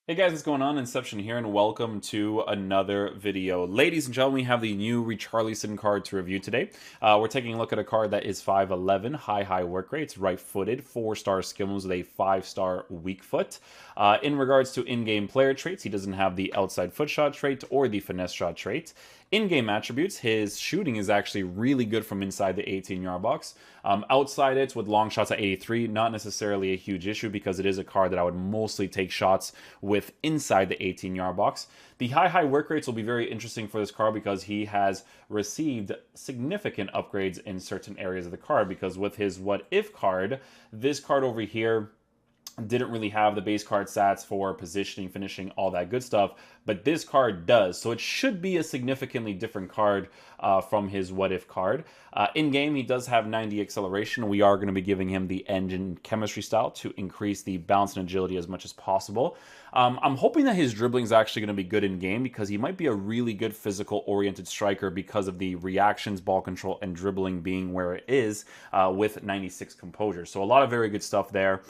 Hey guys, what's going on? Inception here, and welcome to another video. Ladies and gentlemen, we have the new Richarlison card to review today. We're taking a look at a card that is 5'11", high work rate. It's right-footed, 4-star skill moves with a 5-star weak foot. In regards to in-game player traits, he doesn't have the outside foot shot trait or the finesse shot trait. In-game attributes, his shooting is actually really good from inside the 18-yard box. Outside it, with long shots at 83, not necessarily a huge issue because it is a card that I would mostly take shots with inside the 18-yard box. The high work rates will be very interesting for this card because he has received significant upgrades in certain areas of the card, because with his what if card, this card over here didn't really have the base card stats for positioning, finishing, all that good stuff, but this card does. So it should be a significantly different card from his what if card. In game, he does have 90 acceleration. We are going to be giving him the engine chemistry style to increase the balance and agility as much as possible. I'm hoping that his dribbling is actually going to be good in game, because he might be a really good physical oriented striker because of the reactions, ball control, and dribbling being where it is with 96 composure. So a lot of very good stuff there.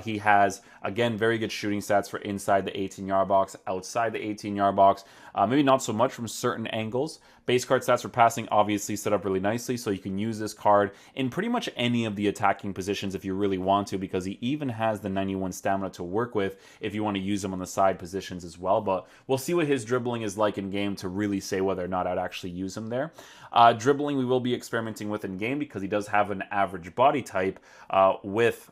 He has, again, very good shooting stats for inside the 18-yard box, outside the 18-yard box. Maybe not so much from certain angles. Base card stats for passing obviously set up really nicely, so you can use this card in pretty much any of the attacking positions if you really want to, because he even has the 91 stamina to work with if you want to use him on the side positions as well. But we'll see what his dribbling is like in game to really say whether or not I'd actually use him there. Dribbling we will be experimenting with in game, because he does have an average body type with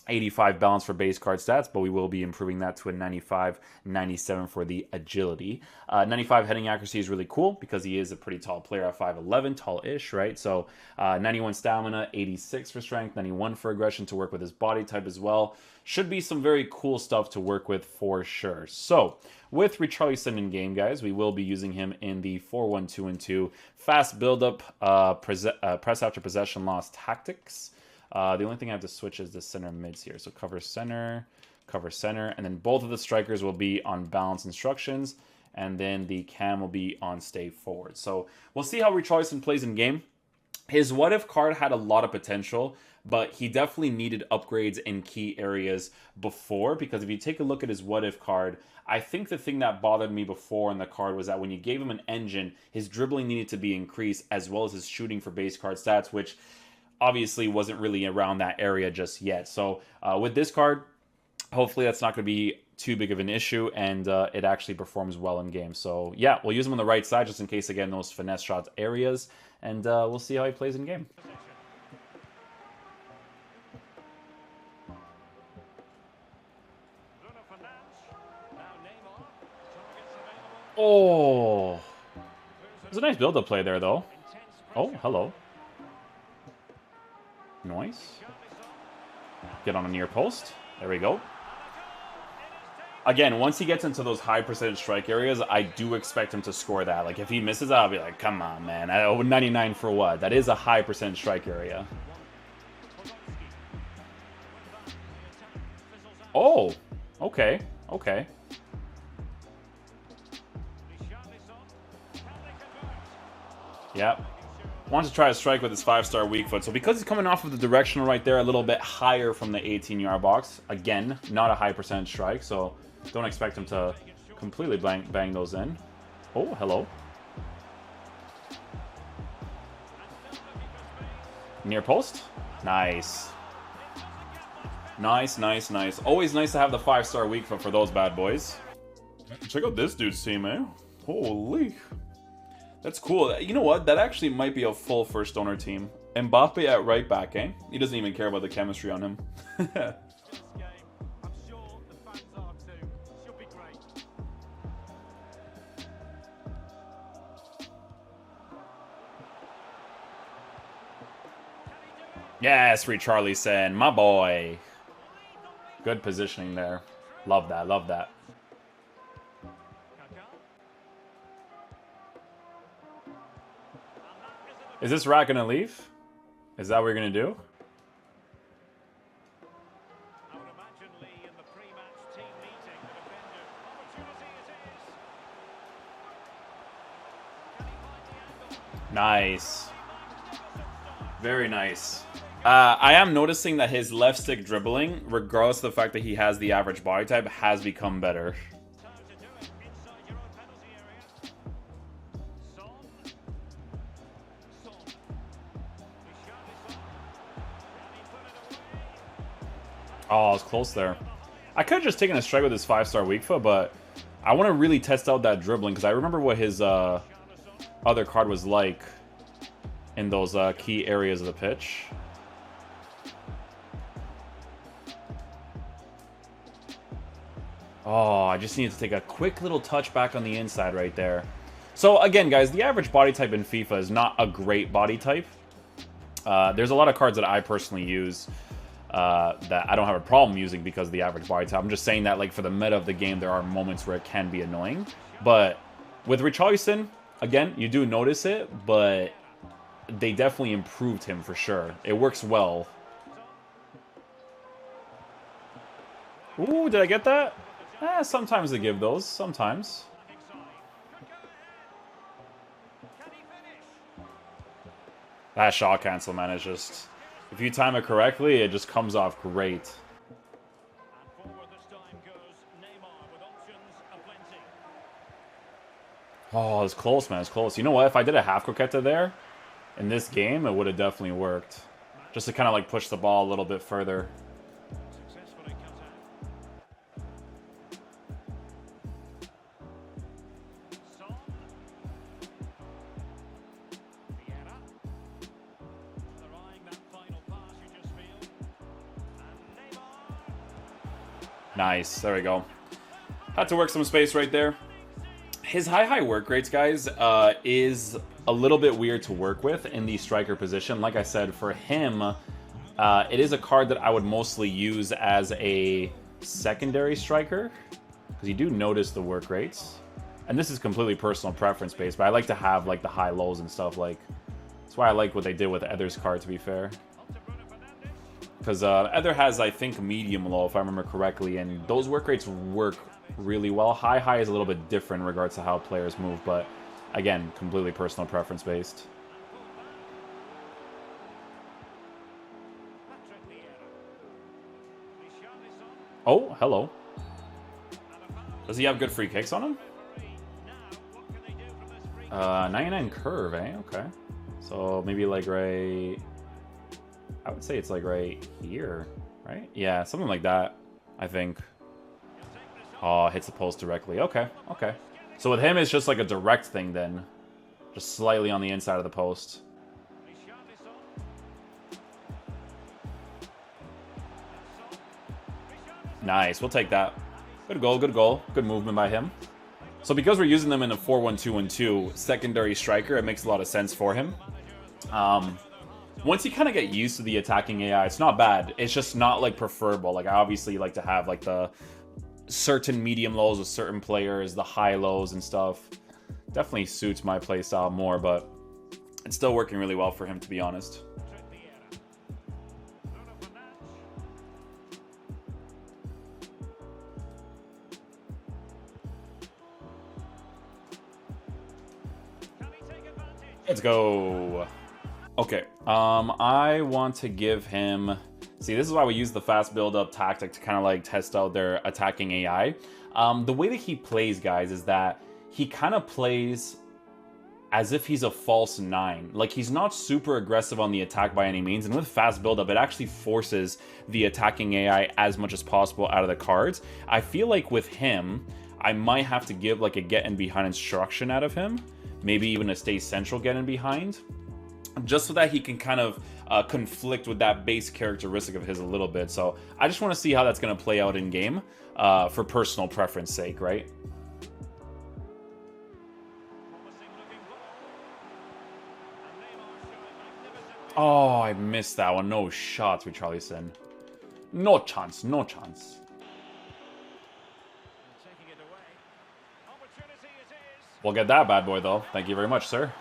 85 balance for base card stats, but we will be improving that to a 95, 97 for the agility. 95 heading accuracy is really cool because he is a pretty tall player at 5'11", tall-ish, right? So 91 stamina, 86 for strength, 91 for aggression to work with his body type as well. Should be some very cool stuff to work with for sure. So with Richarlison in game, guys, we will be using him in the 4-1-2-2 fast build-up press after possession loss tactics. The only thing I have to switch is the center mids here. So cover center, and then both of the strikers will be on balance instructions, and then the cam will be on stay forward. So we'll see how Richarlison plays in game. His what if card had a lot of potential, but he definitely needed upgrades in key areas before, because if you take a look at his what if card, I think the thing that bothered me before in the card was that when you gave him an engine, his dribbling needed to be increased, as well as his shooting for base card stats, which obviously wasn't really around that area just yet. So with this card, hopefully that's not going to be too big of an issue, and it actually performs well in game. So yeah, we'll use him on the right side just in case, again, those finesse shots areas, and we'll see how he plays in game. Oh, it was a nice build-up play there, though. Oh, hello. Nice. Get on a near post. There we go. Again, once he gets into those high percentage strike areas, I do expect him to score that. Like, if he misses, I'll be like, come on, man. 99 for what? That is a high percentage strike area. Oh, okay, okay. Yep. Wants to try to strike with his 5-star weak foot. So because he's coming off of the directional right there a little bit higher from the 18-yard box, again, not a high percentage strike, so don't expect him to completely bang those in. Oh, hello. Near post. Nice. Nice. Always nice to have the 5-star weak foot for those bad boys. Check out this dude's team, eh? Holy. That's cool. You know what? That actually might be a full first owner team. Mbappe at right back, eh? He doesn't even care about the chemistry on him. Yes, Richarlison, my boy. Good positioning there. Love that, love that. Is this rat gonna leave? Is that what we're gonna do? Nice. Very nice. I am noticing that his left stick dribbling, regardless of the fact that he has the average body type, has become better. Oh, I was close there. I could have just taken a strike with his 5-star weak foot, but I want to really test out that dribbling because I remember what his other card was like in those key areas of the pitch. Oh, I just needed to take a quick little touch back on the inside right there. So again, guys, the average body type in FIFA is not a great body type. There's a lot of cards that I personally use that I don't have a problem using because of the average body type. I'm just saying that, like, for the meta of the game, there are moments where it can be annoying. But with Richarlison, again, you do notice it, but they definitely improved him for sure. It works well. Ooh, did I get that? Sometimes they give those. Sometimes. That shot cancel, man, is just... If you time it correctly, it just comes off great. Oh, it's close, man. It's close. You know what? If I did a half croqueta there in this game, it would have definitely worked. Just to kind of like push the ball a little bit further. Nice. There we go. Had to work some space right there. His high work rates, guys, is a little bit weird to work with in the striker position. Like I said, for him, it is a card that I would mostly use as a secondary striker, because you do notice the work rates. And this is completely personal preference based, but I like to have like the high lows and stuff. Like, that's why I like what they did with Ether's card, to be fair. Because Ether has, I think, medium low, if I remember correctly, and those work rates work really well. High is a little bit different in regards to how players move, but again, completely personal preference based. Oh, hello. Does he have good free kicks on him? 99 curve, eh? Okay. So maybe like right... I would say it's like right here, right? Yeah, something like that, I think. Oh, hits the post directly. Okay, okay. So with him, it's just like a direct thing then. Just slightly on the inside of the post. Nice, we'll take that. Good goal, good goal. Good movement by him. So because we're using them in a 4-1-2-1-2 secondary striker, it makes a lot of sense for him. Once you kind of get used to the attacking AI, it's not bad. It's just not, like, preferable. Like, I obviously like to have, like, the certain medium lows with certain players, the high lows and stuff. Definitely suits my playstyle more, but it's still working really well for him, to be honest. Let's go. Okay, I want to give him... See, this is why we use the fast build-up tactic to kind of like test out their attacking AI. The way that he plays, guys, is that he kind of plays as if he's a false 9. Like, he's not super aggressive on the attack by any means, and with fast build-up, it actually forces the attacking AI as much as possible out of the cards. I feel like with him, I might have to give like a get in behind instruction out of him. Maybe even a stay central get in behind. Just so that he can kind of conflict with that base characteristic of his a little bit. So I just want to see how that's going to play out in game for personal preference sake, right? Oh, I missed that one. No shots, Richarlison. No chance, no chance. We'll get that bad boy, though. Thank you very much, sir.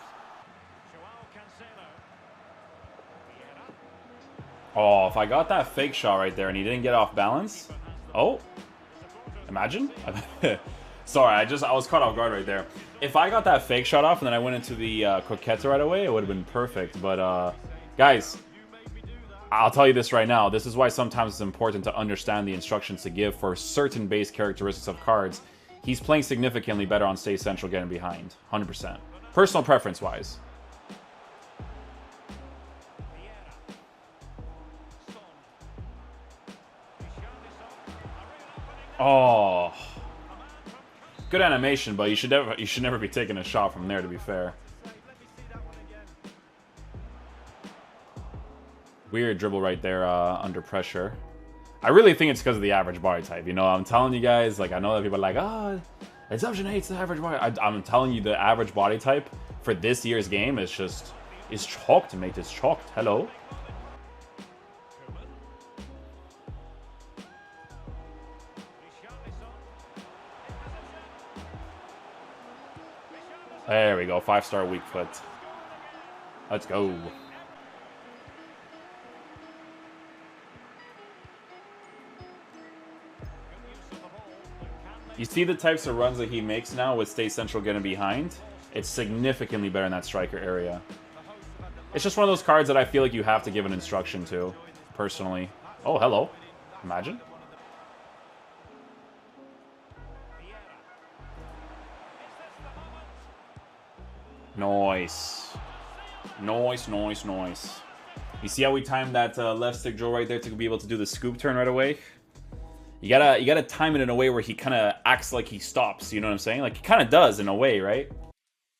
Oh, if I got that fake shot right there and he didn't get off balance. Oh, imagine. Sorry, I was caught off guard right there. If I got that fake shot off and then I went into the croqueta right away, it would have been perfect. But guys, I'll tell you this right now. This is why sometimes it's important to understand the instructions to give for certain base characteristics of cards. He's playing significantly better on Stay Central getting behind. 100%. Personal preference-wise. Oh. Good animation, but you should never be taking a shot from there, to be fair. Weird dribble right there under pressure. I really think it's because of the average body type. You know, I'm telling you guys, like, I know that people are like, oh, Inception hates the average body. I'm telling you, the average body type for this year's game is chalked, mate. It's chalked. Hello. There we go. 5-star weak foot. Let's go. You see the types of runs that he makes now with Stay Central getting behind? It's significantly better in that striker area. It's just one of those cards that I feel like you have to give an instruction to, personally. Oh, hello. Imagine. Nice. Nice, nice, nice. You see how we timed that left stick drill right there to be able to do the scoop turn right away? You gotta time it in a way where he kind of acts like he stops, you know what I'm saying? Like, he kind of does in a way, right?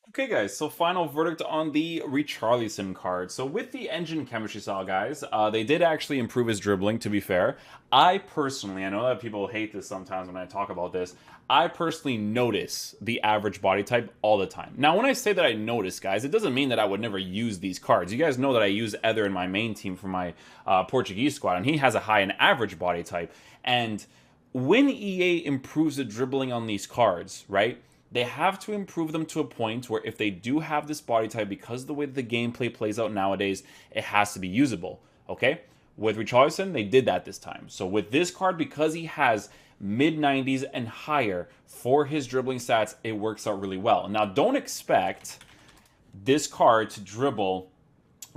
Okay, guys, so final verdict on the Richarlison card. So with the engine chemistry style, guys, they did actually improve his dribbling, to be fair. I personally, I know that people hate this sometimes when I talk about this, I personally notice the average body type all the time. Now, when I say that I notice, guys, it doesn't mean that I would never use these cards. You guys know that I use Ether in my main team for my Portuguese squad, and he has a high and average body type. And when EA improves the dribbling on these cards, right, they have to improve them to a point where if they do have this body type, because of the way that the gameplay plays out nowadays, it has to be usable, okay? With Richarlison, they did that this time. So with this card, because he has mid-90s and higher for his dribbling stats, it works out really well. Now, don't expect this card to dribble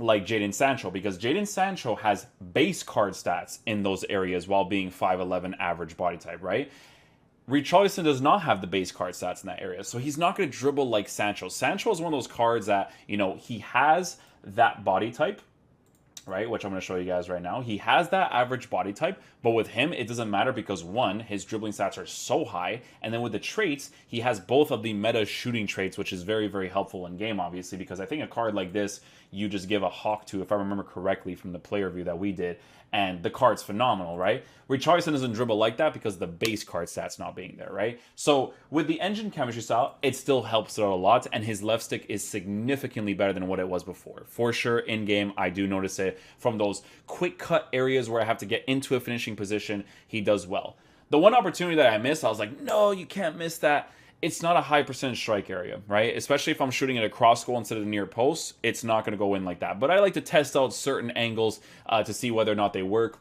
like Jadon Sancho, because Jadon Sancho has base card stats in those areas while being 5'11" average body type, right? Richarlison does not have the base card stats in that area, so he's not going to dribble like Sancho. Sancho is one of those cards that, you know, he has that body type, right, which I'm going to show you guys right now. He has that average body type, but with him, it doesn't matter because, one, his dribbling stats are so high, and then with the traits, he has both of the meta shooting traits, which is very, very helpful in game, obviously, because I think a card like this, you just give a hawk to, if I remember correctly from the player review that we did, and the card's phenomenal, right? Richarlison doesn't dribble like that because of the base card stats not being there, right? So with the engine chemistry style, it still helps it out a lot, and his left stick is significantly better than what it was before. For sure, in-game, I do notice it. From those quick cut areas where I have to get into a finishing position, he does well. The one opportunity that I missed, I was like, no, you can't miss that. It's not a high percentage strike area, right? Especially if I'm shooting at a cross goal instead of the near post, it's not going to go in like that. But I like to test out certain angles to see whether or not they work.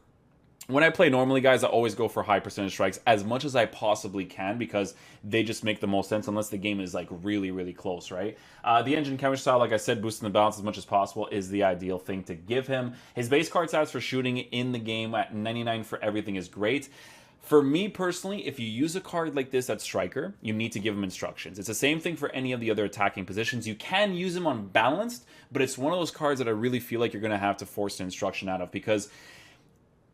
When I play normally, guys, I always go for high percentage strikes as much as I possibly can because they just make the most sense unless the game is like really, really close, right? The engine chemistry style, like I said, boosting the balance as much as possible is the ideal thing to give him. His base card stats for shooting in the game at 99 for everything is great. For me personally, if you use a card like this at striker, you need to give him instructions. It's the same thing for any of the other attacking positions. You can use him on balanced, but it's one of those cards that I really feel like you're going to have to force an instruction out of because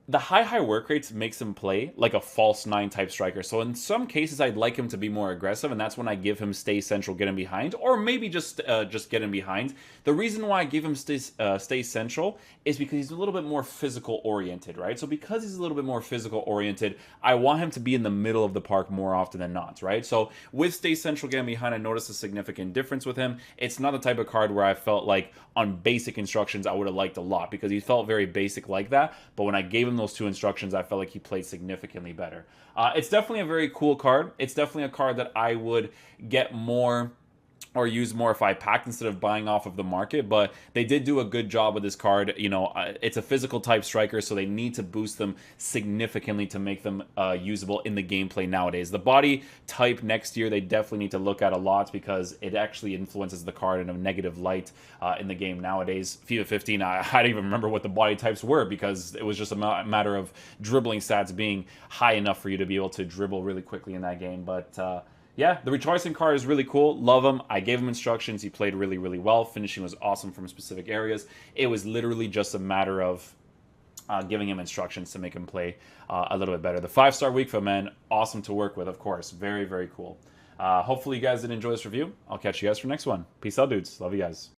the high work rates makes him play like a false 9 type striker. So in some cases, I'd like him to be more aggressive, and that's when I give him stay central, get him behind, or maybe just get him behind. The reason why I give him stay central is because he's a little bit more physical oriented, right? So because he's a little bit more physical oriented, I want him to be in the middle of the park more often than not, right? So with stay central, getting behind, I noticed a significant difference with him. It's not the type of card where I felt like on basic instructions I would have liked a lot because he felt very basic like that, but when I gave him those 2 instructions, I felt like he played significantly better. It's definitely a very cool card. It's definitely a card that I would get more or use more if I packed instead of buying off of the market. But they did do a good job with this card. You know, it's a physical type striker, so they need to boost them significantly to make them usable in the gameplay nowadays. The body type next year, they definitely need to look at a lot because it actually influences the card in a negative light in the game nowadays. FIFA 15, I don't even remember what the body types were because it was just a matter of dribbling stats being high enough for you to be able to dribble really quickly in that game. But yeah, the Richarlison card is really cool. Love him. I gave him instructions. He played really, really well. Finishing was awesome from specific areas. It was literally just a matter of giving him instructions to make him play a little bit better. The 5-star week for men, awesome to work with, of course. Very, very cool. Hopefully you guys did enjoy this review. I'll catch you guys for the next one. Peace out, dudes. Love you guys.